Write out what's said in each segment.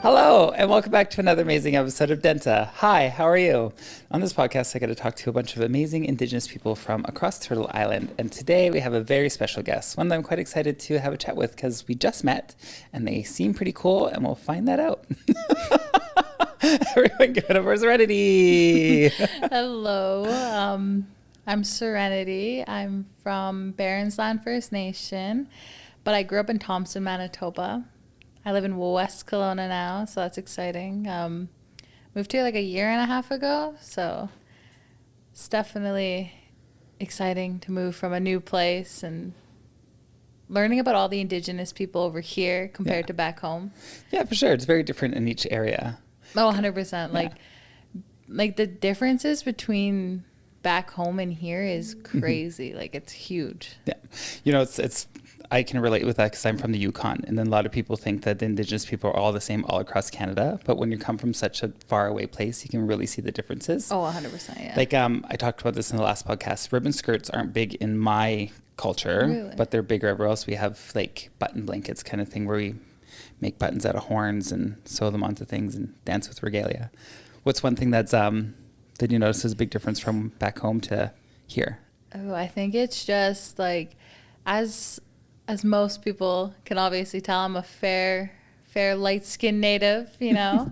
Hello, and welcome back to another amazing episode of Dénht'ā. Hi, how are you? On this podcast, I get to talk to a bunch of amazing Indigenous people from across Turtle Island. And today we have a very special guest, one that I'm quite excited to have a chat with because we just met and they seem pretty cool, and we'll find that out. Everyone give it up for Serenity. Hello, I'm Serenity. I'm from Barrensland First Nation, but I grew up in Thompson, Manitoba. I live in West Kelowna now, so that's exciting. Moved here like a year and a half ago, so it's definitely exciting to move from a new place and learning about all the Indigenous people over here compared to back home. Yeah, for sure. It's very different in each area. Oh, 100%. Like the differences between back home and here is crazy. Mm-hmm. Like, it's huge. Yeah. You know, it's I can relate with that because I'm from the Yukon, and then a lot of people think that the Indigenous people are all the same all across Canada. But when you come from such a far away place, you can really see the differences. Oh, 100%, yeah. Like I talked about this in the last podcast. Ribbon skirts aren't big in my culture, really? But they're bigger everywhere else. We have like button blankets kind of thing where we make buttons out of horns and sew them onto things and dance with regalia. What's one thing that's that you notice is a big difference from back home to here? Oh, I think it's just like as most people can obviously tell, I'm a fair light-skinned native, you know.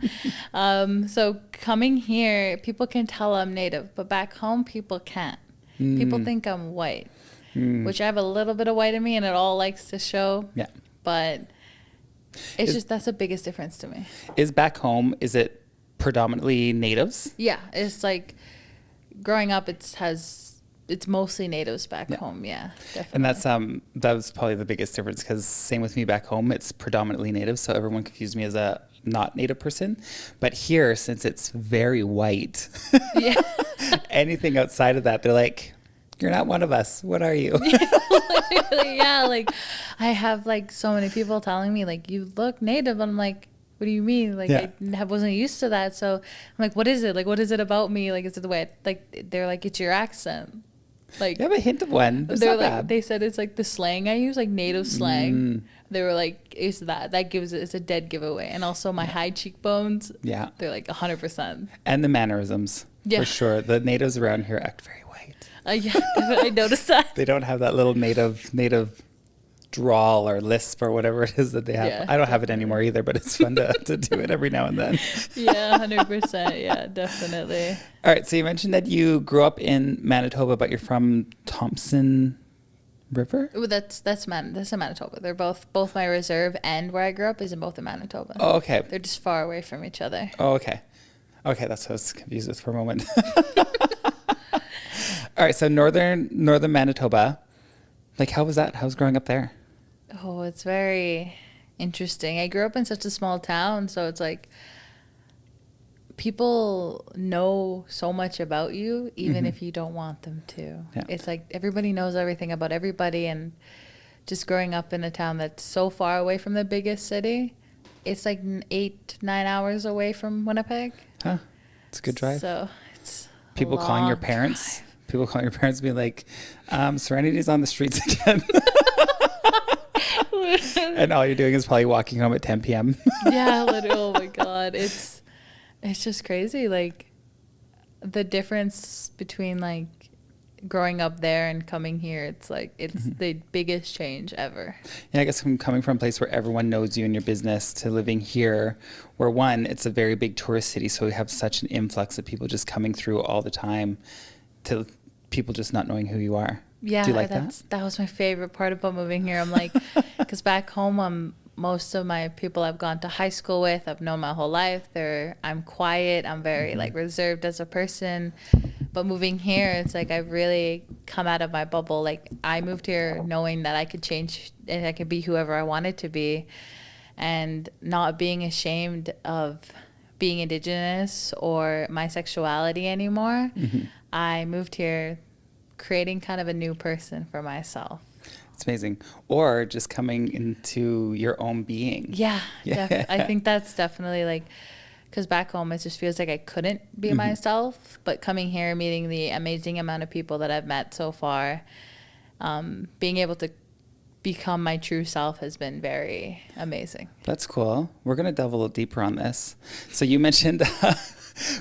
So coming here, people can tell I'm native, but back home, people can't. People think I'm white, which I have a little bit of white in me, and it all likes to show. Yeah. But it's that's the biggest difference to me. Is back home, is it predominantly natives? Yeah, it's like growing up, it's mostly natives back home. Yeah, definitely. And that was probably the biggest difference because same with me back home, it's predominantly native. So everyone confused me as a not native person. But here, since it's very white, anything outside of that, they're like, you're not one of us. What are you? Yeah, like I have like so many people telling me like, you look native. And I'm like, what do you mean? Like, I wasn't used to that. So I'm like, what is it? Like, what is it about me? Like, is it the way they're like, it's your accent. Like, you have a hint of one. They're like, bad. They said it's like the slang I use, like native slang. They were like, it's a dead giveaway. And also my high cheekbones. Yeah. They're like 100%. And the mannerisms. Yeah. For sure. The natives around here act very white. Yeah, I noticed that. They don't have that little native drawl or lisp or whatever it is that they have. Yeah, I don't have it anymore either, but it's fun to do it every now and then. Yeah, 100%. Yeah, definitely. All right. So you mentioned that you grew up in Manitoba, but you're from Thompson River? Well, that's in Manitoba. They're both my reserve and where I grew up is in both in Manitoba. Oh, okay. They're just far away from each other. Oh, okay. Okay, that's what I was confused with for a moment. All right. So northern Manitoba. Like, how was that? How was growing up there? Oh, it's very interesting. I grew up in such a small town, so it's like people know so much about you, even if you don't want them to. Yeah. It's like everybody knows everything about everybody, and just growing up in a town that's so far away from the biggest city, it's like 8-9 hours away from Winnipeg. Huh. It's a good drive. So it's people calling your parents. Drive. People calling your parents being like, Serenity's on the streets again. And all you're doing is probably walking home at 10 p.m. Yeah, literally. Oh my God. It's just crazy. Like the difference between like growing up there and coming here, it's like, it's the biggest change ever. Yeah, I guess from coming from a place where everyone knows you and your business to living here where one, it's a very big tourist city. So we have such an influx of people just coming through all the time to people just not knowing who you are. Yeah, do you like that? That was my favorite part about moving here. I'm like, because back home, most of my people I've gone to high school with, I've known my whole life. I'm quiet. I'm very like reserved as a person. But moving here, it's like I've really come out of my bubble. Like I moved here knowing that I could change and I could be whoever I wanted to be, and not being ashamed of being Indigenous or my sexuality anymore. I moved here creating kind of a new person for myself. It's amazing. Or just coming into your own being. Yeah. I think that's definitely like, because back home it just feels like I couldn't be myself, but coming here, meeting the amazing amount of people that I've met so far, being able to become my true self has been very amazing. That's cool. We're going to delve a little deeper on this. So you mentioned,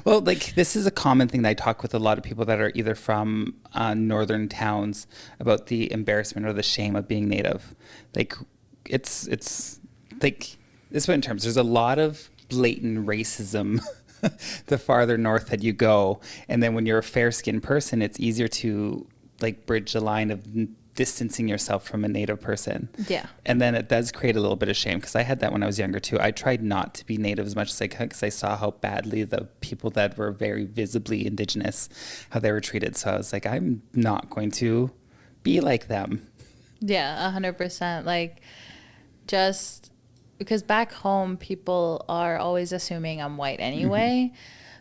well, like this is a common thing that I talk with a lot of people that are either from northern towns about the embarrassment or the shame of being Native. Like it's like this way in terms, there's a lot of blatant racism the farther north that you go. And then when you're a fair-skinned person, it's easier to like bridge the line of distancing yourself from a Native person. Yeah. And then it does create a little bit of shame, because I had that when I was younger too. I tried not to be Native as much as I could, because I saw how badly the people that were very visibly Indigenous, how they were treated. So I was like, I'm not going to be like them. Yeah, 100%. Like, just because back home, people are always assuming I'm white anyway.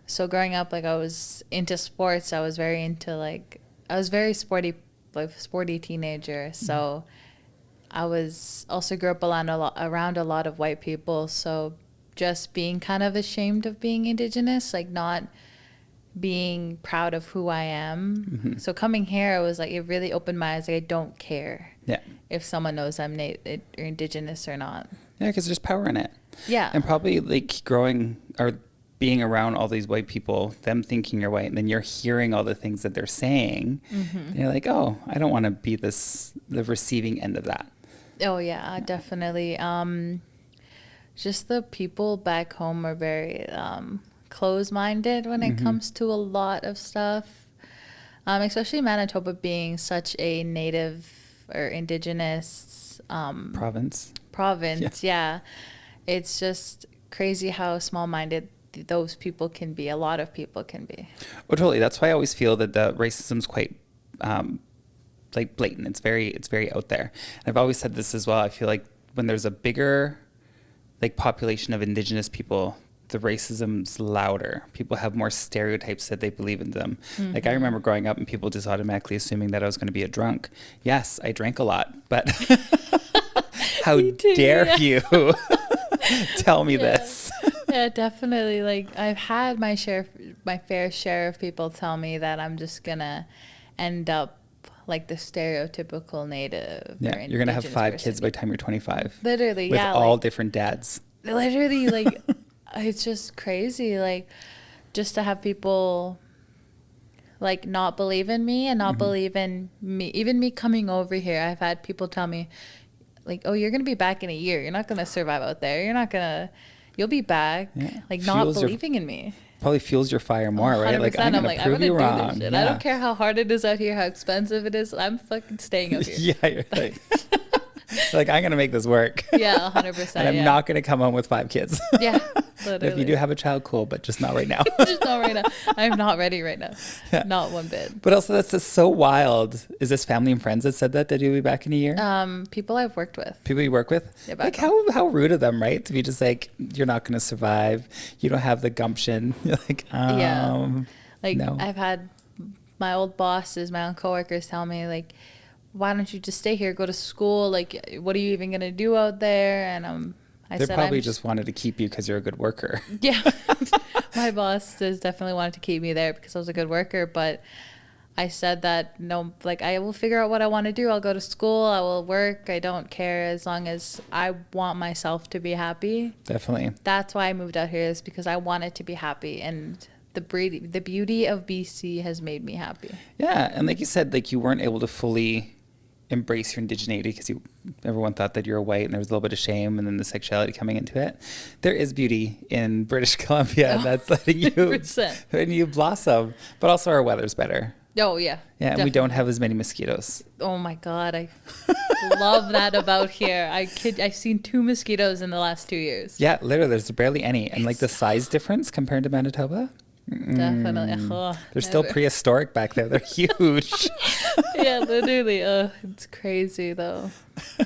So growing up, like, I was into sports. I was very into, like, I was very sporty teenager. So I was also grew up around a lot of white people. So just being kind of ashamed of being Indigenous, like not being proud of who I am. So coming here, it was like, it really opened my eyes. Like, I don't care if someone knows I'm Native or Indigenous or not. Yeah, because there's power in it. Yeah. And probably like growing or being around all these white people, them thinking you're white, and then you're hearing all the things that they're saying, and you're like, oh, I don't want to be the receiving end of that. Oh, yeah, definitely. Just the people back home are very close-minded when it comes to a lot of stuff, especially Manitoba being such a Native or Indigenous Province. Yeah. It's just crazy how small-minded those people can be. A lot of people can be. Oh, totally. That's why I always feel that the racism's quite like blatant. It's very out there. And I've always said this as well. I feel like when there's a bigger like population of Indigenous people, the racism's louder. People have more stereotypes that they believe in them. Like I remember growing up and people just automatically assuming that I was going to be a drunk. Yes, I drank a lot, but how dare you tell me this? Yeah, definitely. Like, I've had my fair share of people tell me that I'm just gonna end up like the stereotypical Native. Yeah, you're gonna have 5 kids by the time you're 25. Literally, with all different dads. Literally, like, it's just crazy. Like, just to have people like not believe in me and not believe in me. Even me coming over here, I've had people tell me, like, oh, you're gonna be back in a year. You're not gonna survive out there. You'll be back. Yeah. Like, not believing in me. Probably fuels your fire more, right? Like, I'm gonna prove you wrong. Yeah. I don't care how hard it is out here, how expensive it is. I'm fucking staying out here. Yeah, you're like, like, I'm gonna make this work. Yeah, 100%. And I'm not gonna come home with 5 kids. Yeah, literally. If you do have a child, cool, but just not right now. Just not right now. I'm not ready right now. Yeah. Not one bit. But also, that's just so wild. Is this family and friends that said that you'll be back in a year? People I've worked with. People you work with? Yeah, like, how rude of them, right? To be just like, you're not gonna survive. You don't have the gumption. You're like, yeah. Like, no. I've had my old bosses, my own coworkers tell me, like, why don't you just stay here, go to school? Like, what are you even going to do out there? And they probably just wanted to keep you because you're a good worker. Yeah. My boss has definitely wanted to keep me there because I was a good worker. But I said that, no, like, I will figure out what I want to do. I'll go to school. I will work. I don't care as long as I want myself to be happy. Definitely. That's why I moved out here, is because I wanted to be happy. And the beauty of BC has made me happy. Yeah. And like you said, like, you weren't able to fully embrace your indigeneity because everyone thought that you were white, and there was a little bit of shame, and then the sexuality coming into it. There is beauty in British Columbia that's letting you blossom, but also our weather's better. Oh, yeah. Yeah, and we don't have as many mosquitoes. Oh, my God. I love that about here. I've seen 2 mosquitoes in the last 2 years. Yeah, literally, there's barely any. And like the size difference compared to Manitoba? Definitely. Oh, they're still prehistoric back there. They're huge. Yeah, literally. It's crazy, though. All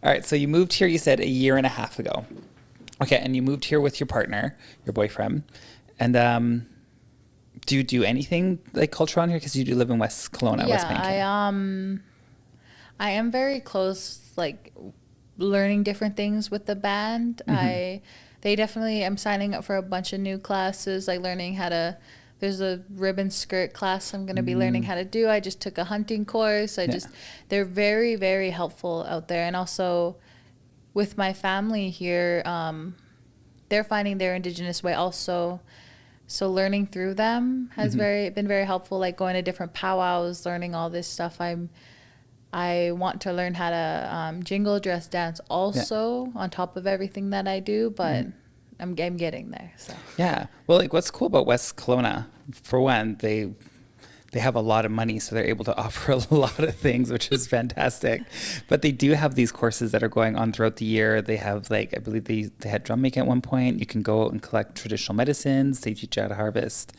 right, so you moved here, you said, 1.5 years ago. Okay, and you moved here with your partner, your boyfriend. And do you do anything like cultural on here? Because you do live in West Kelowna, West Bank. I am very close, like, learning different things with the band. I'm signing up for a bunch of new classes, like learning how to there's a ribbon skirt class I'm going to be learning how to do. I just took a hunting course. They're very, very helpful out there. And also with my family here, they're finding their Indigenous way also. So learning through them has been very helpful, like going to different powwows, learning all this stuff. I want to learn how to jingle dress dance also on top of everything that I do, but I'm getting there. So yeah, well, like what's cool about West Kelowna, for one, they have a lot of money, so they're able to offer a lot of things, which is fantastic. But they do have these courses that are going on throughout the year. They have, like, I believe they had drum making at one point. You can go out and collect traditional medicines. They teach you how to harvest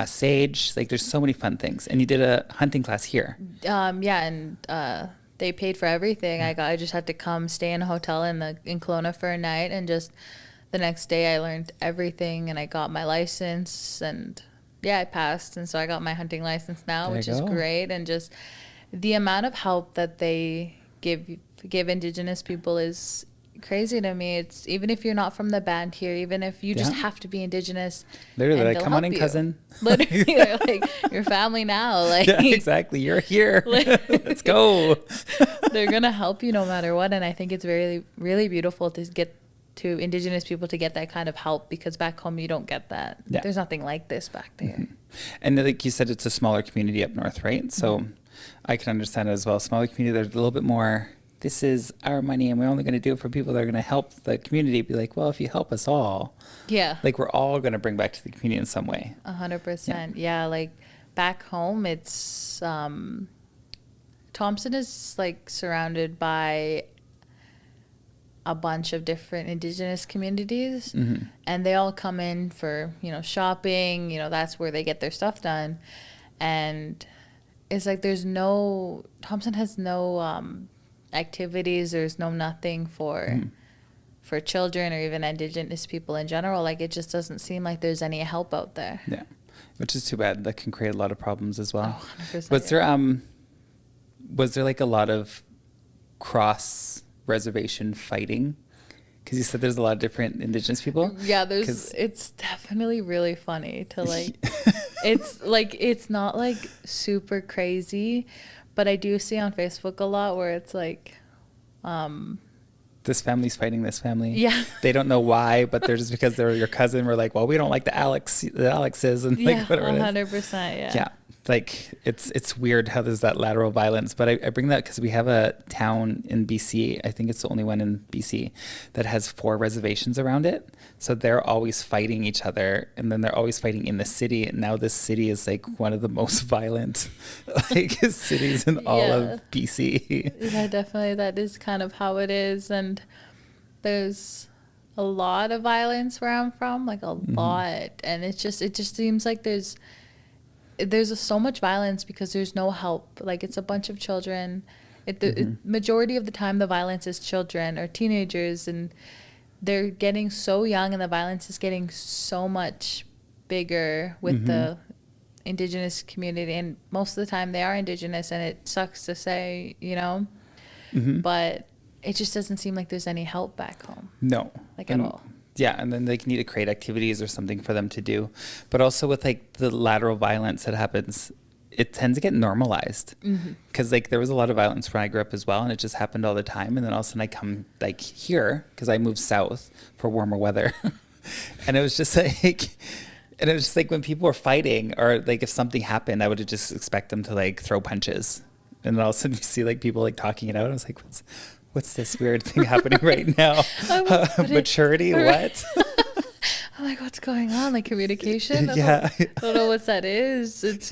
sage. Like, there's so many fun things. And you did a hunting class here. They paid for everything. I just had to come stay in a hotel in Kelowna for a night, and just the next day I learned everything, and I got my license, and I passed, and so I got my hunting license now, which is great. And just the amount of help that they give Indigenous people is crazy to me. It's even if you're not from the band here, even if you just have to be Indigenous, literally, like, come on in, cousin. Literally, like your family now. Like, yeah, exactly. You're here. Let's go. They're gonna help you no matter what, and I think it's really, really beautiful to get to Indigenous people to get that kind of help, because back home you don't get that. Yeah. There's nothing like this back there. And like you said, it's a smaller community up north, right? So I can understand it as well. Smaller community, there's a little bit more, this is our money and we're only going to do it for people that are going to help the community. Be like, well, if you help us all, like we're all going to bring back to the community in some way. 100%. Yeah, like back home, it's Thompson is like surrounded by a bunch of different Indigenous communities, and they all come in for, shopping, that's where they get their stuff done. And it's like Thompson has no activities, there's no nothing for children or even Indigenous people in general. Like, it just doesn't seem like there's any help out there. Yeah, which is too bad. That can create a lot of problems as well. 100%. Was there like a lot of cross reservation fighting? Because you said there's a lot of different Indigenous people. Yeah, it's definitely really funny to like it's not like super crazy, but I do see on Facebook a lot where it's like this family's fighting this family. Yeah. They don't know why, but they're just because they're your cousin. We're like, well, we don't like the Alexes and like whatever. 100%. Yeah. Yeah. Like it's weird how there's that lateral violence, but I bring that because we have a town in BC, I think it's the only one in BC, that has 4 reservations around it. So they're always fighting each other, and then they're always fighting in the city. And now this city is like one of the most violent like cities in all of BC. Yeah, definitely. That is kind of how it is. And there's a lot of violence where I'm from, like a lot. And it just seems like there's so much violence because there's no help. Like, it's a bunch of children. Majority of the time, the violence is children or teenagers, and they're getting so young, and the violence is getting so much bigger with the Indigenous community. And most of the time, they are Indigenous, and it sucks to say, but it just doesn't seem like there's any help back home. No, at all. Yeah, and then they need to create activities or something for them to do. But also with like the lateral violence that happens, it tends to get normalized. Because like there was a lot of violence when I grew up as well, and it just happened all the time. And then all of a sudden I come like here because I moved south for warmer weather. And it was just like, when people were fighting, or like if something happened, I would just expect them to like throw punches. And then all of a sudden you see like people like talking it out. I was like, what's this weird thing happening right now? Maturity, what? I'm like, what's going on? Like communication? I don't know what that is. It's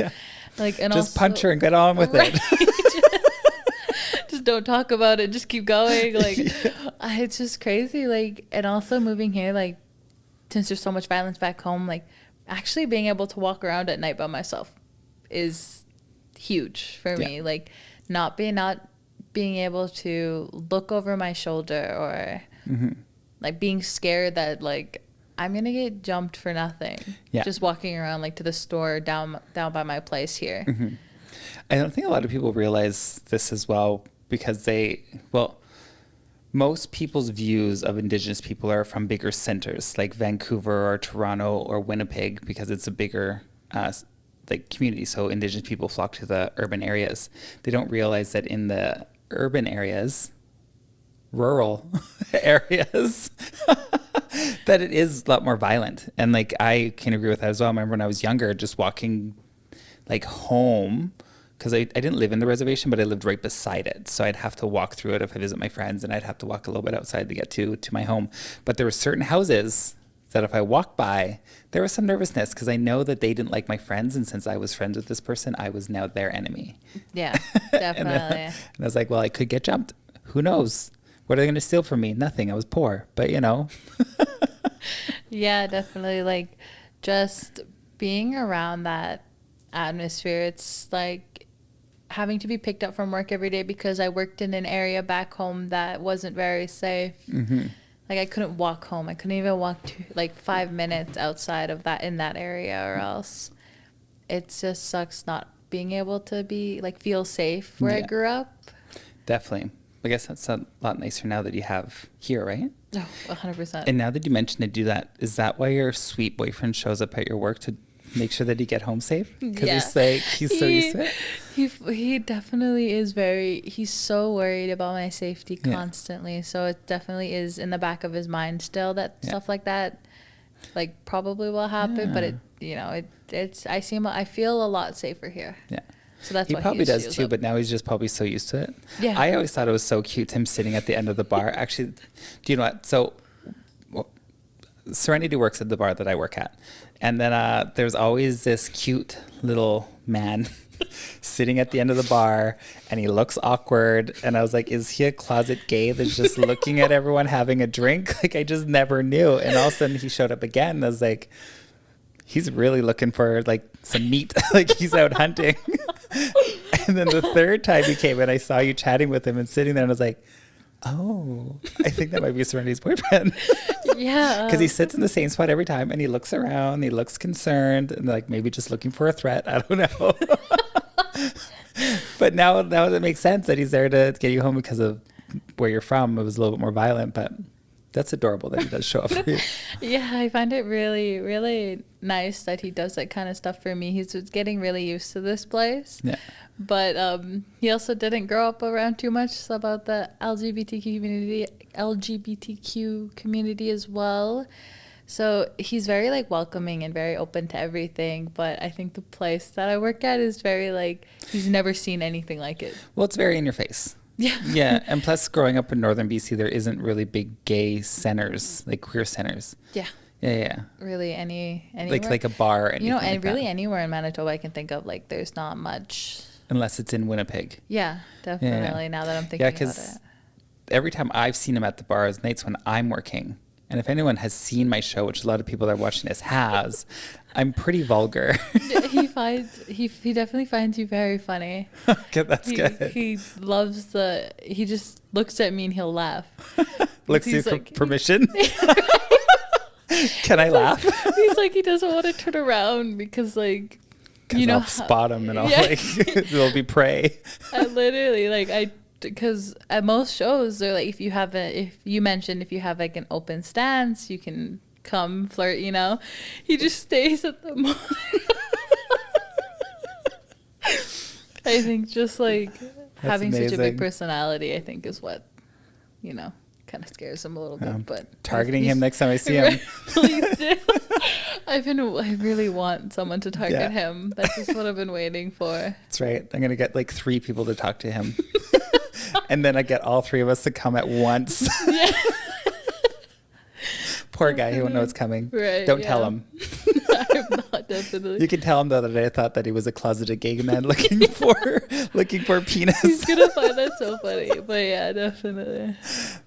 like, and just punch her and get on with it. Just don't talk about it. Just keep going. Like, it's just crazy. Like, and also moving here, like, since there's so much violence back home, like, actually being able to walk around at night by myself is huge for me. Like, not being able to look over my shoulder, or like being scared that like I'm gonna get jumped for nothing. Just walking around like to the store down by my place here. I don't think a lot of people realize this as well, because most people's views of Indigenous people are from bigger centers like Vancouver or Toronto or Winnipeg, because it's a bigger like communities. So Indigenous people flock to the urban areas. They don't realize that in the urban areas, rural areas, that it is a lot more violent. And like, I can agree with that as well. I remember when I was younger, just walking like home, because I didn't live in the reservation, but I lived right beside it. So I'd have to walk through it if I visit my friends, and I'd have to walk a little bit outside to get to my home. But there were certain houses that if I walked by, there was some nervousness because I know that they didn't like my friends. And since I was friends with this person, I was now their enemy. Yeah, definitely. and I was like, well, I could get jumped. Who knows? What are they going to steal from me? Nothing. I was poor, but you know. Yeah, definitely. Like, just being around that atmosphere, it's like having to be picked up from work every day because I worked in an area back home that wasn't very safe. Mm-hmm. Like, I couldn't walk home. I couldn't even walk like 5 minutes outside of that, in that area, or else it just sucks not being able to be like feel safe where I grew up. Definitely. I guess that's a lot nicer now that you have here, right? Oh, 100%. And now that you mentioned to do that, is that why your sweet boyfriend shows up at your work to make sure that you get home safe? Because he's so used to it. He definitely is he's so worried about my safety constantly. So it definitely is in the back of his mind still that stuff like that like probably will happen. But I feel a lot safer here. Yeah. So that's he probably does too, but now he's just probably so used to it. Yeah. I always thought it was so cute, him sitting at the end of the bar. Actually, do you know what? So Serenity works at the bar that I work at. And then there's always this cute little man sitting at the end of the bar, and he looks awkward. And I was like, is he a closet gay that's just looking at everyone having a drink? Like, I just never knew. And all of a sudden he showed up again. And I was like, he's really looking for like some meat. Like, he's out hunting. And then the third time he came in, I saw you chatting with him and sitting there, and I was like, oh, I think that might be Serenity's boyfriend. Yeah. Because he sits in the same spot every time, and he looks around, he looks concerned, and like maybe just looking for a threat. I don't know. But now it makes sense that he's there to get you home because of where you're from. It was a little bit more violent, but that's adorable that he does show up for you. Yeah, I find it really, really nice that he does that kind of stuff for me. He's getting really used to this place. Yeah. But he also didn't grow up around too much about the LGBTQ community as well. So he's very like welcoming and very open to everything. But I think the place that I work at is very like, he's never seen anything like it. Well, it's very in your face. Yeah. Yeah. And plus, growing up in northern BC, there isn't really big gay centers, like queer centers. Yeah. Yeah. Yeah. Really, anywhere. Like a bar. And like really that. Anywhere in Manitoba I can think of, like, there's not much. Unless it's in Winnipeg. Yeah, definitely. Yeah. Now that I'm thinking about it. Every time I've seen him at the bar is nights when I'm working. And if anyone has seen my show, which a lot of people that are watching this has, I'm pretty vulgar. He definitely finds you very funny. Okay, that's good. He loves he just looks at me and he'll laugh. Looks you for permission? Can I laugh? He's like, he doesn't want to turn around because like, you know, I'll spot him and I'll like, there'll be prey. I literally because at most shows they're like, if you have like an open stance, you can come flirt, you know. He just stays at the moment. I think just like having such a big personality, I think is what, you know, kind of scares him a little bit. But targeting him next time I see him. Please do. I really want someone to target him. That's just what I've been waiting for. That's right. I'm gonna get like 3 people to talk to him. And then I get all 3 of us to come at once. Yeah. Poor guy, he won't know it's coming. Right, Don't tell him. I'm not, definitely. You can tell him the other day I thought that he was a closeted gay man looking for penis. He's gonna find that so funny. But yeah, definitely.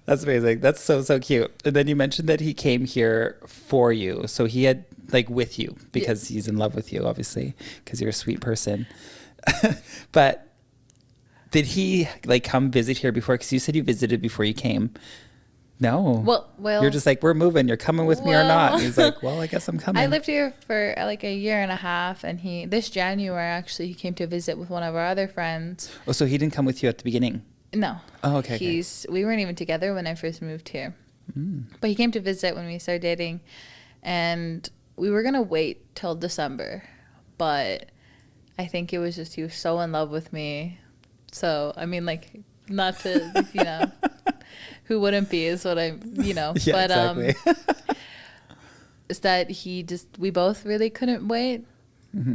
That's amazing. That's so cute. And then you mentioned that he came here for you. So he had like with you because he's in love with you, obviously, because you're a sweet person. But did he like come visit here before? Because you said you visited before you came. No. Well, you're just like, we're moving. You're coming with me or not? And he's like, well, I guess I'm coming. I lived here for like a year and a half, and this January actually he came to visit with one of our other friends. Oh, so he didn't come with you at the beginning? No. Oh, okay. We weren't even together when I first moved here, but he came to visit when we started dating, and we were gonna wait till December. But I think it was just he was so in love with me. So, I mean, like, not to, you know, who wouldn't be is what I'm, you know. Yeah, but exactly. is that we both really couldn't wait.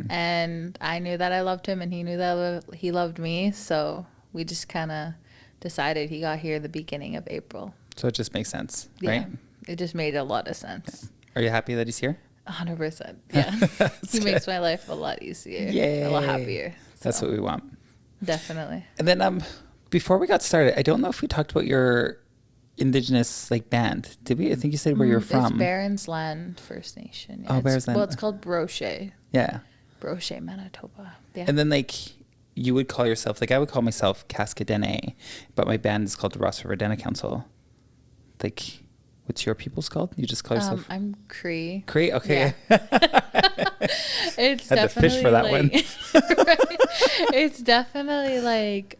And I knew that I loved him and he knew that he loved me. So we just kind of decided he got here the beginning of April. So it just makes sense, Yeah, right? it just made a lot of sense. Are you happy that he's here? 100%. Yeah. He makes my life a lot easier. Yay. A lot happier. That's So, what we want. definitely. And then before we got started, I don't know if we talked about your Indigenous like band. Did we? I think you said where you're from. It's Barrensland First Nation. Oh, Barrensland. Well, it's called Brochet. Yeah. Brochet, Manitoba. Yeah. And then like you would call yourself, like I would call myself Kaska Dene, but my band is called the Ross River Dénht'ā Council. Like, what's your people's called? You just call yourself? I'm Cree. Cree? Okay. Yeah. It's Had to definitely fish for that one. Right? It's definitely like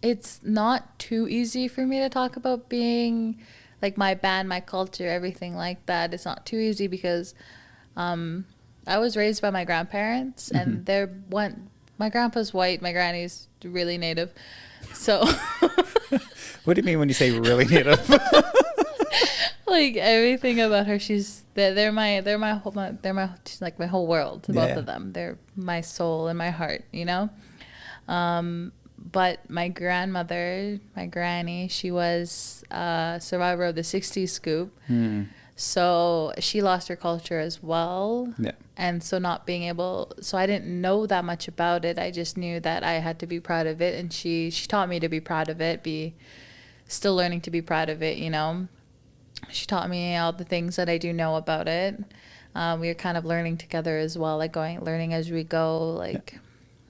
it's not too easy for me to talk about being like my band, my culture, everything like that. It's not too easy because I was raised by my grandparents and my grandpa's white, my granny's really native. So What do you mean when you say really native? like everything about her, they're my she's like my whole world, both of them. They're my soul and my heart, you know. But my grandmother, my granny, she was a survivor of the 60s scoop. So she lost her culture as well. Yeah. And so so I didn't know that much about it. I just knew that I had to be proud of it. And she taught me to be proud of it, still learning to be proud of it, you know. She taught me all the things that I do know about it. We were kind of learning together as well, like learning as we go, like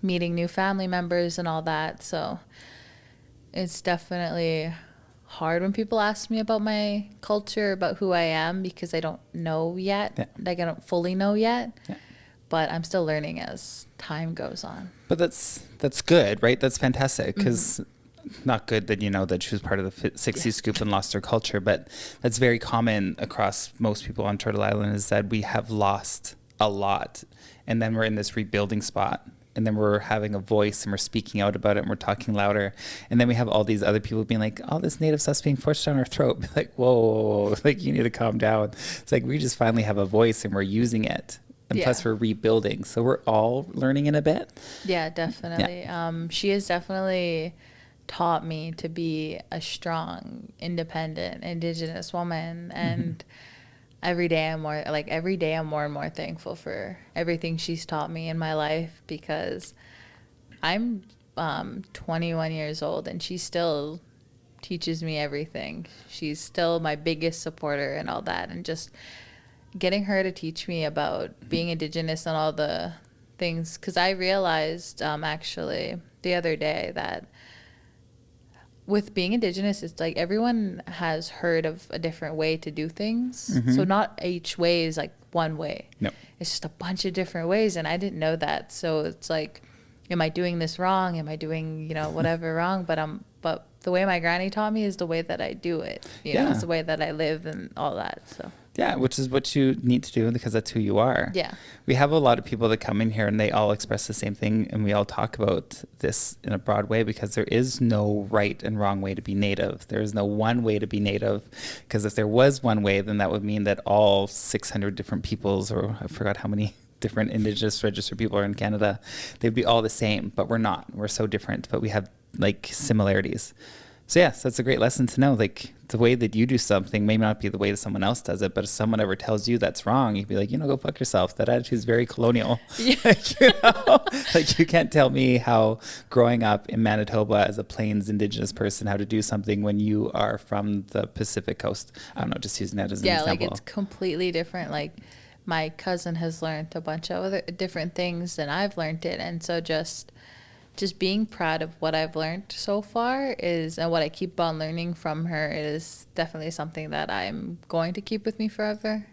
meeting new family members and all that. So it's definitely hard when people ask me about my culture, about who I am, because I don't know yet. Yeah. Like I don't fully know yet. Yeah. But I'm still learning as time goes on. But that's good, right? That's fantastic, because not good that you know that she was part of the 60s scoop and lost her culture, but that's very common across most people on Turtle Island, is that we have lost a lot, and then we're in this rebuilding spot, and then we're having a voice and we're speaking out about it and we're talking louder, and then we have all these other people being like, all this native stuff's being forced down our throat. Like, whoa, like you need to calm down. It's like we just finally have a voice and we're using it. And plus we're rebuilding, so we're all learning in a bit. Yeah, definitely. Yeah. She has definitely taught me to be a strong, independent, Indigenous woman, and every day I'm more and more thankful for everything she's taught me in my life, because I'm 21 years old and she still teaches me everything. She's still my biggest supporter and all that, and just getting her to teach me about being Indigenous and all the things, because I realized actually the other day that with being Indigenous, it's like everyone has heard of a different way to do things. So not each way is like one way. No. It's just a bunch of different ways, and I didn't know that. So it's like, am I doing this wrong? Am I doing, whatever wrong? But the way my granny taught me is the way that I do it. You know, it's the way that I live and all that. So. Yeah, which is what you need to do, because that's who you are. Yeah. We have a lot of people that come in here and they all express the same thing, and we all talk about this in a broad way, because there is no right and wrong way to be Native. There is no one way to be Native, because if there was one way, then that would mean that all 600 different peoples, or I forgot how many different Indigenous registered people are in Canada, they'd be all the same, but we're not. We're so different, but we have like similarities. So yes, that's a great lesson to know. Like the way that you do something may not be the way that someone else does it, but if someone ever tells you that's wrong, you'd be like, go fuck yourself. That attitude is very colonial. Yeah. Like you can't tell me how growing up in Manitoba as a Plains Indigenous person, how to do something when you are from the Pacific Coast. I don't know, just using that as an example. Yeah, like it's completely different. Like my cousin has learned a bunch of other different things than I've learned it, and so just being proud of what I've learned so far and what I keep on learning from her is definitely something that I'm going to keep with me forever.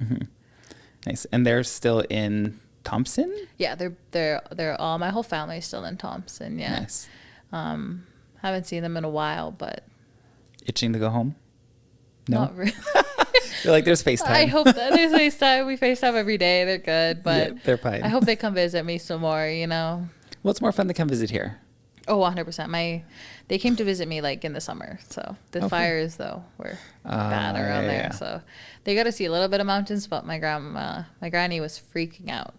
Nice. And they're still in Thompson? Yeah, they're all, my whole family is still in Thompson. Yeah. Nice. Haven't seen them in a while, but itching to go home? No? Not really. You're like, there's FaceTime. I hope that there's FaceTime. We FaceTime every day. They're good, but yeah, they're fine. I hope they come visit me some more, you know. Well, it's more fun to come visit here. Oh, 100%. They came to visit me like in the summer. So the fires though were bad around there. Yeah. So they got to see a little bit of mountains, but my granny was freaking out.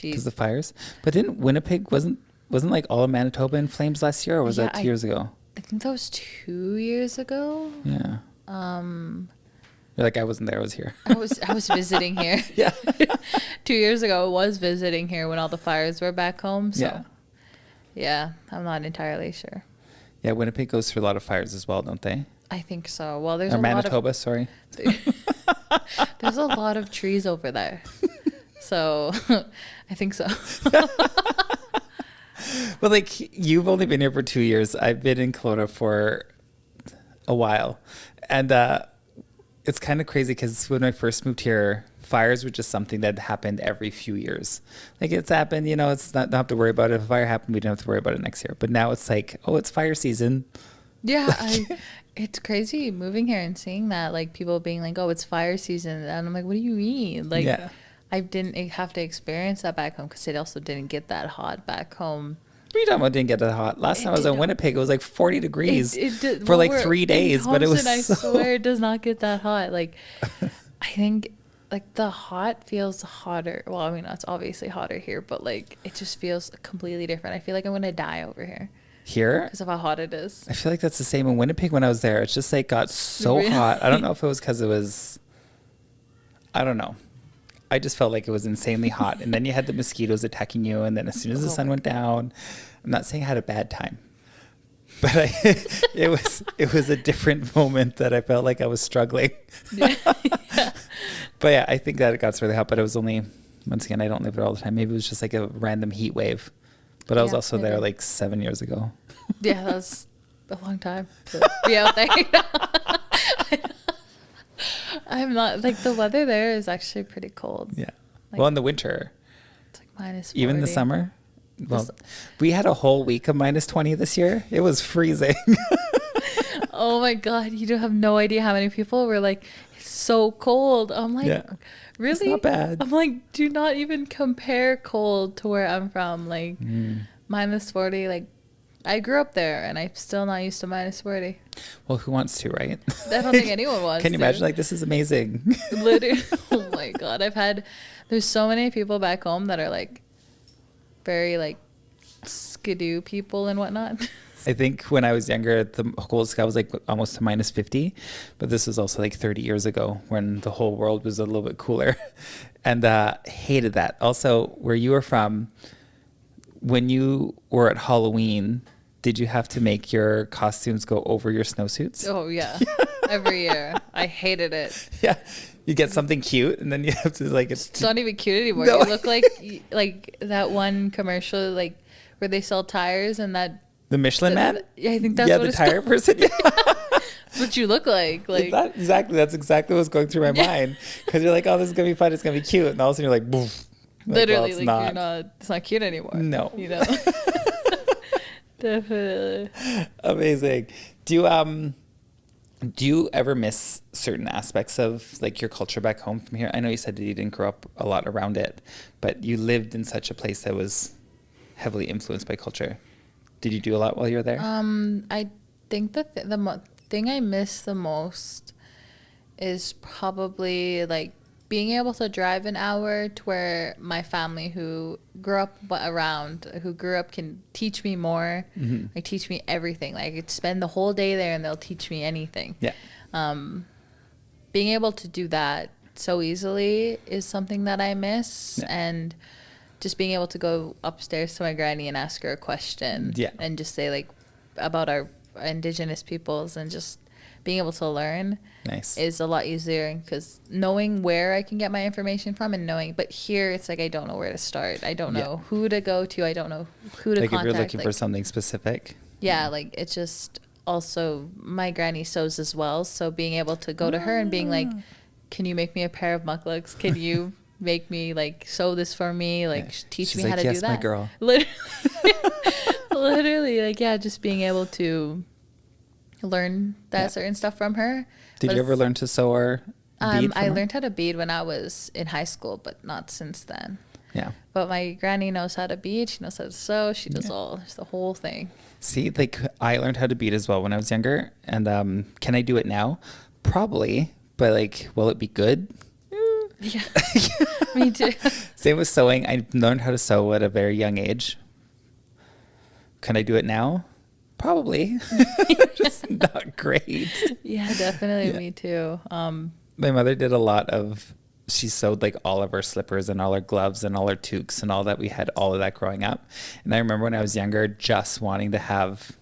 Because the fires? But didn't Winnipeg wasn't like all of Manitoba in flames last year, or was that 2 years ago? I think that was 2 years ago. Yeah. You're like, I wasn't there, I was here. I was visiting here. Yeah. 2 years ago I was visiting here when all the fires were back home. So yeah, I'm not entirely sure. Yeah, Winnipeg goes through a lot of fires as well, don't they? I think so. Well, there's Manitoba, sorry. There's a lot of trees over there. So I think so. But like, you've only been here for 2 years. I've been in Kelowna for a while. And it's kind of crazy because when I first moved here, fires were just something that happened every few years. Like, it's happened, it's not, don't have to worry about it. If a fire happened, we don't have to worry about it next year. But now it's like, oh, it's fire season. Yeah, it's crazy moving here and seeing that, like, people being like, oh, it's fire season. And I'm like, what do you mean? Like, I didn't have to experience that back home because it also didn't get that hot back home. What are you talking about? Didn't get that hot? Last time I was in Winnipeg, it was like 40 degrees for like 3 days. But it was I swear it does not get that hot. Like, I think like the hot feels hotter. Well, I mean, it's obviously hotter here, but like it just feels completely different. I feel like I'm going to die over here. Here? Because of how hot it is. I feel like that's the same in Winnipeg when I was there. It's just like got so hot. I don't know if it was because it was, I don't know. I just felt like it was insanely hot. And then you had the mosquitoes attacking you. And then as soon as the sun went down, I'm not saying I had a bad time, but it was a different moment that I felt like I was struggling. Yeah. But yeah, I think that it got really hot, but it was only, once again, I don't live there all the time. Maybe it was just like a random heat wave, but I was also there like 7 years ago. Yeah, that was a long time to be out there. I'm not, like, the weather there is actually pretty cold. Yeah. Like, well, in the winter. It's like minus 40. Even the summer. Well, we had a whole week of minus 20 this year. It was freezing. Oh my God. You don't have no idea how many people were like, it's so cold. I'm like, really? It's not bad. I'm like, do not even compare cold to where I'm from. Like, minus 40, like, I grew up there, and I'm still not used to minus 40. Well, who wants to, right? I don't think anyone wants to. Can you imagine? Like, this is amazing. Literally. Oh, my God. There's so many people back home that are, like, very, like, skidoo people and whatnot. I think when I was younger, the coldest sky was, like, almost to minus 50. But this was also, like, 30 years ago when the whole world was a little bit cooler. And hated that. Also, where you were from, when you were at Halloween, did you have to make your costumes go over your snowsuits? Oh, yeah. Every year. I hated it. Yeah. You get something cute, and then you have to, like... It's not even cute anymore. No. You look like that one commercial, like, where they sell tires and that... The Michelin Man? Yeah, I think that's what it's called. Yeah, the tire person. Yeah. That's what you look like. Like That's exactly what's going through my mind. Because you're like, oh, this is going to be fun. It's going to be cute. And all of a sudden you're like, boof. Literally, like, it's not cute anymore. No. You know? Definitely. Amazing. Do you ever miss certain aspects of, like, your culture back home from here? I know you said that you didn't grow up a lot around it, but you lived in such a place that was heavily influenced by culture. Did you do a lot while you were there? I think that the thing I miss the most is probably, like, being able to drive an hour to where my family who grew up can teach me more, like teach me everything. Like, I could spend the whole day there and they'll teach me anything. Yeah. Being able to do that so easily is something that I miss. Yeah. And just being able to go upstairs to my granny and ask her a question and just say, like, about our Indigenous peoples, and just being able to learn is a lot easier, because knowing where I can get my information from but here it's like I don't know where to start. I don't know who to go to. I don't know who to contact. Like, if you're looking for something specific. Yeah, like, it's just also my granny sews as well, so being able to go to her and being like, can you make me a pair of mucklucks? Can you make me, like, sew this for me? Like, teach She's me how to do that. Yes, my girl. Literally, like, just being able to learn that certain stuff from her. Did you ever learn to sew or bead from I her? learned how to bead when I was in high school, but not since then. Yeah. But my granny knows how to bead. She knows how to sew. She does the whole thing. See, like I learned how to bead as well when I was younger. And can I do it now? Probably. But like, will it be good? Yeah, me too. Same with sewing. I learned how to sew at a very young age. Can I do it now? Probably. Just not great. Yeah, definitely. Yeah. Me too. My mother did a lot of, she sewed like all of our slippers and all our gloves and all our toques and all that. We had all of that growing up. And I remember when I was younger, just wanting to have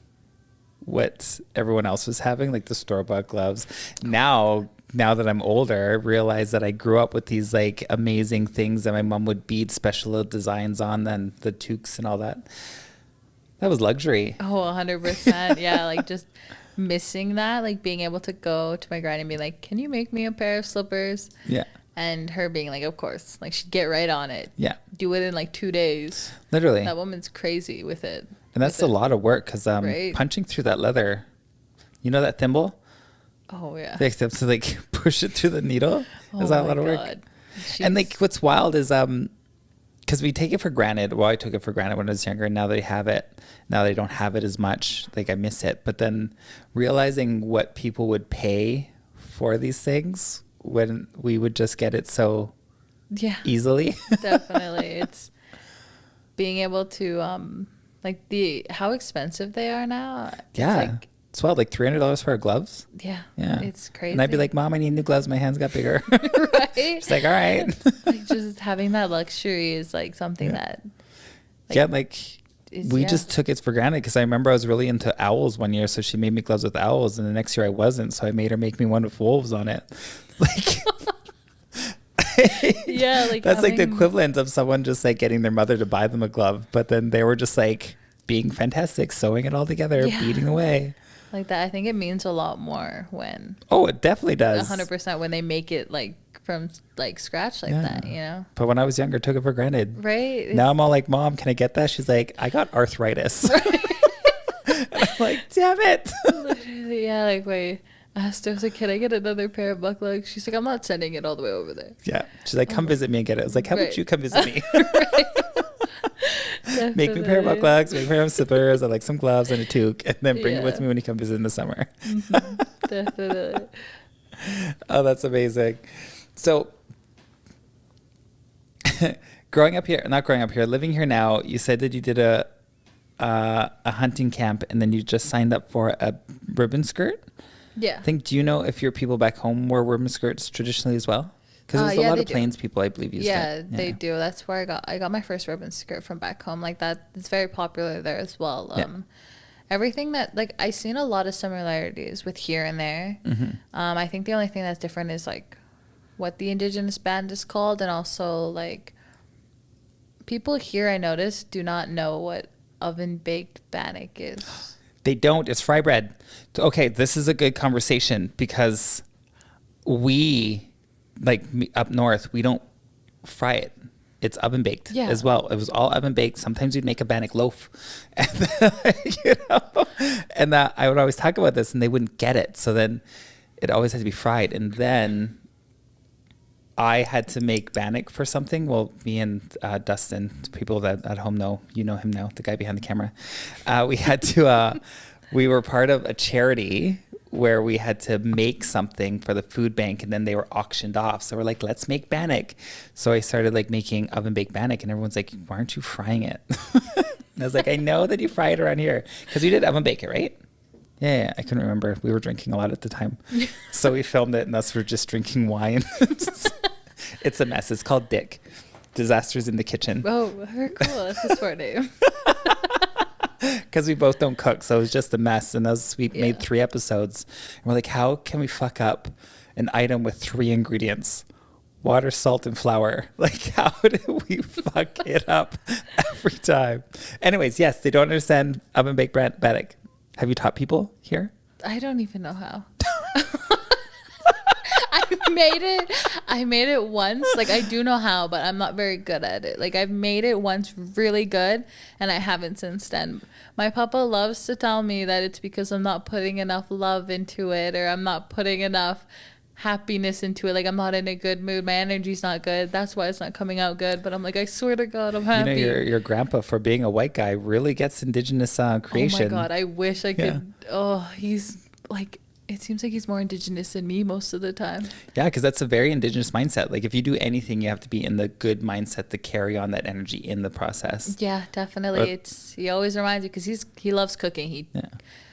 what everyone else was having, like the store-bought gloves. Now that I'm older, I realize that I grew up with these like amazing things that my mom would bead special designs on, and the toques and all that. That was luxury. Oh, 100%. Yeah, like just missing that, like being able to go to my granny and be like, can you make me a pair of slippers? Yeah. And her being like, of course. Like she'd get right on it. Yeah. Do it in like 2 days. Literally. That woman's crazy with it. And that's a lot of work because Right. punching through that leather, you know that thimble? Oh, yeah. They have to like push it through the needle. Is that a lot of work? And like what's wild is because we take it for granted. Well, I took it for granted when I was younger, and now they have it. Now they don't have it as much. Like I miss it. But then realizing what people would pay for these things when we would just get it so easily. Definitely. It's being able to like how expensive they are now. Yeah. It's wild, like $300 for our gloves. Yeah. It's crazy. And I'd be like, Mom, I need new gloves. My hands got bigger. Right? She's like, all right. Like just having that luxury is like something that. We just took it for granted because I remember I was really into owls one year. So she made me gloves with owls, and the next year I wasn't. So I made her make me one with wolves on it. Like, yeah, like that's like the equivalent of someone just like getting their mother to buy them a glove. But then they were just like being fantastic, sewing it all together, beating away. Like that, I think it means a lot more when. Oh, it definitely does. 100% when they make it like from like scratch like that, you know. But when I was younger, took it for granted. Right. Now I'm all like, Mom, can I get that? She's like, I got arthritis. Right. And I'm like, damn it. Literally, yeah. Like wait, I asked her, I was like, can I get another pair of buck legs? She's like, I'm not sending it all the way over there. Yeah. She's like, come visit me and get it. I was like, how about you come visit me? Make me a pair of buck legs, make me a pair of slippers, I like some gloves and a toque, and then bring it with me when you come visit in the summer. Definitely. Oh, that's amazing. So living here now, you said that you did a hunting camp and then you just signed up for a ribbon skirt. Yeah. Do you know if your people back home wore ribbon skirts traditionally as well? Because there's a lot of Plains people, I believe, use that. Yeah, they do. That's where I got my first ribbon skirt from back home. Like that, it's very popular there as well. Everything that like I've seen a lot of similarities with here and there. I think the only thing that's different is like what the Indigenous band is called, and also like people here I noticed do not know what oven baked bannock is. They don't. It's fry bread. Okay, this is a good conversation because we. Like up north, we don't fry it. It's oven baked as well. It was all oven baked. Sometimes we'd make a bannock loaf, and I would always talk about this, and they wouldn't get it. So then it always had to be fried. And then I had to make bannock for something. Well, me and Dustin, people that at home know, you know him now, the guy behind the camera. We had to. We were part of a charity where we had to make something for the food bank, and then they were auctioned off. So we're like, let's make bannock. So I started like making oven baked bannock, and everyone's like, why aren't you frying it? And I was like, I know that you fry it around here because we did oven bake it, right? Yeah, I couldn't remember. We were drinking a lot at the time. So we filmed it, and us were just drinking wine. It's a mess. It's called Dick. Disasters in the Kitchen. Oh, very cool. That's a smart name. Because we both don't cook, so it was just a mess. And we made 3 episodes. And we're like, how can we fuck up an item with 3 ingredients? Water, salt, and flour. Like, how do we fuck it up every time? Anyways, yes, they don't understand oven baked bannock. Have you taught people here? I don't even know how. I made it once. Like I do know how, but I'm not very good at it. Like I've made it once really good, and I haven't since then. My papa loves to tell me that it's because I'm not putting enough love into it, or I'm not putting enough happiness into it. Like, I'm not in a good mood. My energy's not good. That's why it's not coming out good. But I'm like, I swear to God, I'm happy. Your grandpa, for being a white guy, really gets Indigenous creation. Oh my God, I wish I could. Oh, he's like, it seems like he's more Indigenous than me most of the time. Yeah, because that's a very Indigenous mindset. Like, if you do anything, you have to be in the good mindset to carry on that energy in the process. Yeah, definitely. He always reminds you, because he loves cooking.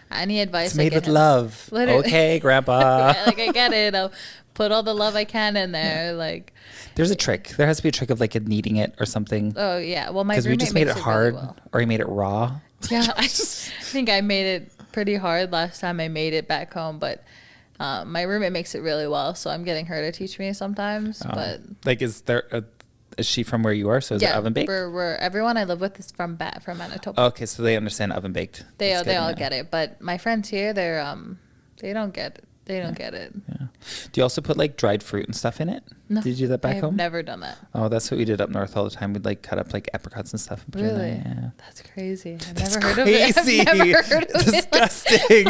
Any advice it's made with love. Literally. Okay, Grandpa. Yeah, like, I get it. I'll put all the love I can in there. Like, there's a trick. There has to be a trick of like kneading it or something. Oh yeah. Well, my roommate because we just made makes it hard, really well. or he made it raw. Yeah, I think I made it pretty hard last time I made it back home, but my roommate makes it really well, so I'm getting her to teach me sometimes. But like, is she from where you are? So is it oven baked? We're everyone I live with is from Manitoba. Okay, so they understand oven baked. They all get it, but my friends here, they don't get it. They don't get it. Yeah. Do you also put like dried fruit and stuff in it? No. Did you do that back home? I've never done that. Oh, that's what we did up north all the time. We'd like cut up like apricots and stuff. And Really? Yeah. That's crazy. That's never heard of it. crazy. I've never heard of Disgusting.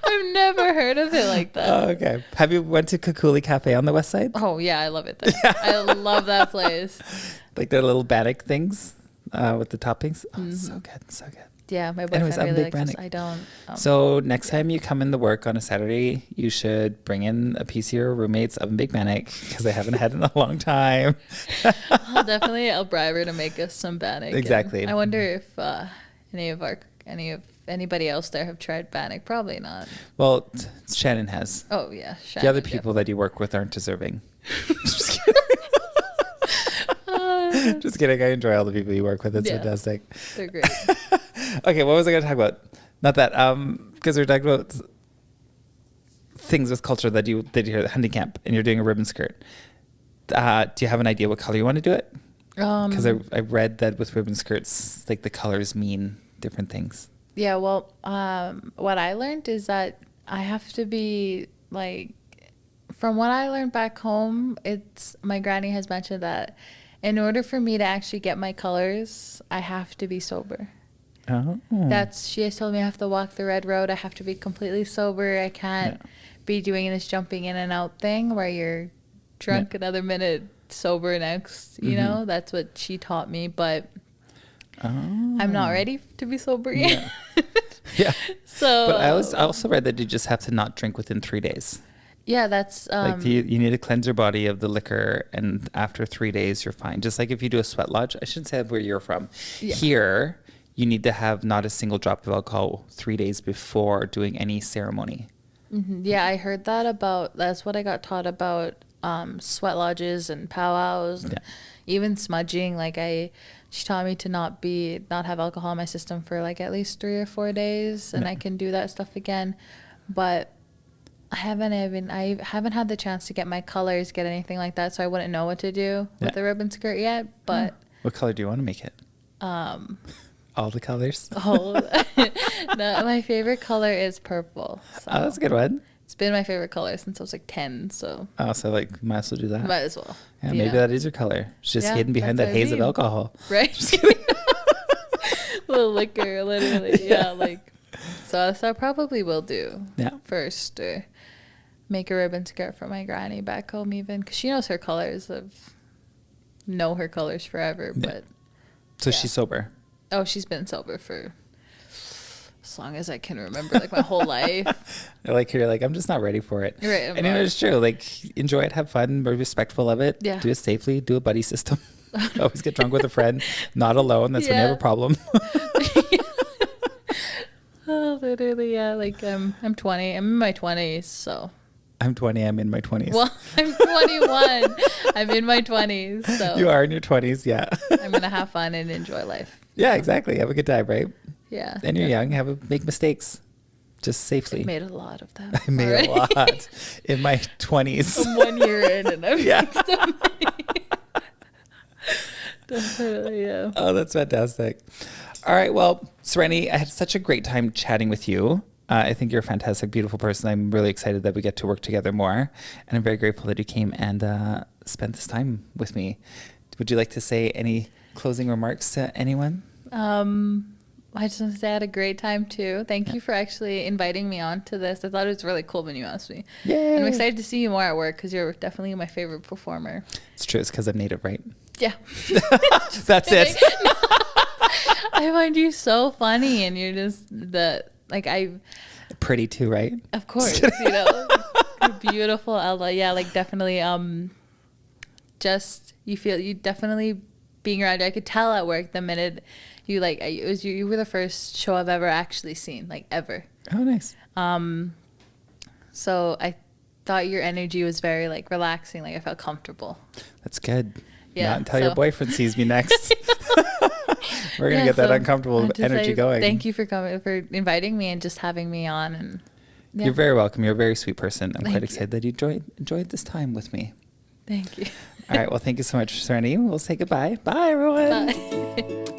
I've never heard of it like that. Oh, okay. Have you went to Kakuli Cafe on the west side? Oh yeah, I love it there. I love that place. Like their little bannock things with the toppings. Oh, so good, so good. Yeah, my boyfriend really likes this. I don't. So next time you come into work on a Saturday, you should bring in a piece of your roommate's oven baked bannock, because I haven't had it in a long time. I'll bribe her to make us some bannock. Exactly. I wonder if anybody else there have tried bannock. Probably not. Well, Shannon has. Oh yeah, Shannon, the other people that you work with aren't deserving. Just kidding. Just kidding. I enjoy all the people you work with. It's fantastic. They're great. Okay, what was I going to talk about? Not that, because we're talking about things with culture that you did here at hunting camp, and you're doing a ribbon skirt. Do you have an idea what color you want to do it? Because I read that with ribbon skirts, like the colors mean different things. Yeah, well, what I learned is that I have to be like, from what I learned back home, my granny has mentioned that in order for me to actually get my colors, I have to be sober. Oh. She has told me I have to walk the red road. I have to be completely sober. I can't be doing this jumping in and out thing where you're drunk another minute, sober next. You know, that's what she taught me. But I'm not ready to be sober yet. Yeah. So, but I also read that you just have to not drink within 3 days. Yeah, that's like you need to cleanse your body of the liquor, and after 3 days you're fine. Just like if you do a sweat lodge, I shouldn't say where you're from. Yeah. Here, you need to have not a single drop of alcohol 3 days before doing any ceremony. Mm-hmm. Yeah, I heard that's what I got taught about sweat lodges and powwows, and even smudging. Like she taught me to not have alcohol in my system for like at least 3 or 4 days, and I can do that stuff again. But I haven't had the chance to get my colors, get anything like that, so I wouldn't know what to do with the ribbon skirt yet. But what color do you want to make it? All the colors? No, my favorite color is purple. So. Oh, that's a good one. It's been my favorite color since I was like 10. So. Oh, so like might as well do that. Might as well. Yeah, maybe that is your color. It's just hidden behind that haze of alcohol. Right. Little liquor, literally. Yeah, like. So I probably will do first, or make a ribbon skirt for my granny back home, even because she knows her colors. Know her colors forever, but. So she's sober. Oh, she's been sober for as long as I can remember, like my whole life. You're like, I'm just not ready for it. Right. And it's true. Like, enjoy it, have fun, be respectful of it. Yeah. Do it safely. Do a buddy system. Always get drunk with a friend. Not alone. That's when you have a problem. Oh, literally, yeah. Like I'm 20. I'm in my 20s, so. I'm 20. I'm in my 20s. Well, I'm 21. I'm in my 20s, so. You are in your 20s, yeah. I'm gonna have fun and enjoy life. Yeah, exactly. Have a good time, right? Yeah. And you're young. Make mistakes, just safely. I made a lot of them. I made a lot in my 20s. I'm 1 year in, and I've made so many. Definitely, yeah. Oh, that's fantastic. All right. Well, Serenity, I had such a great time chatting with you. I think you're a fantastic, beautiful person. I'm really excited that we get to work together more. And I'm very grateful that you came and spent this time with me. Would you like to say any closing remarks to anyone? I just want to say I had a great time too. Thank you for actually inviting me on to this. I thought it was really cool when you asked me. Yay. And I'm excited to see you more at work because you're definitely my favorite performer. It's true. It's because I'm Native, right? Yeah. That's it. I find you so funny, and you're just pretty too, right? Of course, you're beautiful, Ella. Yeah, like definitely. Just you definitely being around you. I could tell at work the minute you you were the first show I've ever actually seen, like ever. Oh, nice. So I thought your energy was very like relaxing. Like I felt comfortable. That's good. Yeah. Not until your boyfriend sees me next. We're gonna get that uncomfortable energy going. Thank you for inviting me and just having me on. And yeah. You're very welcome. You're a very sweet person. I'm quite excited that you enjoyed this time with me. Thank you. All right. Well, thank you so much, Serenity. We'll say goodbye. Bye, everyone. Bye.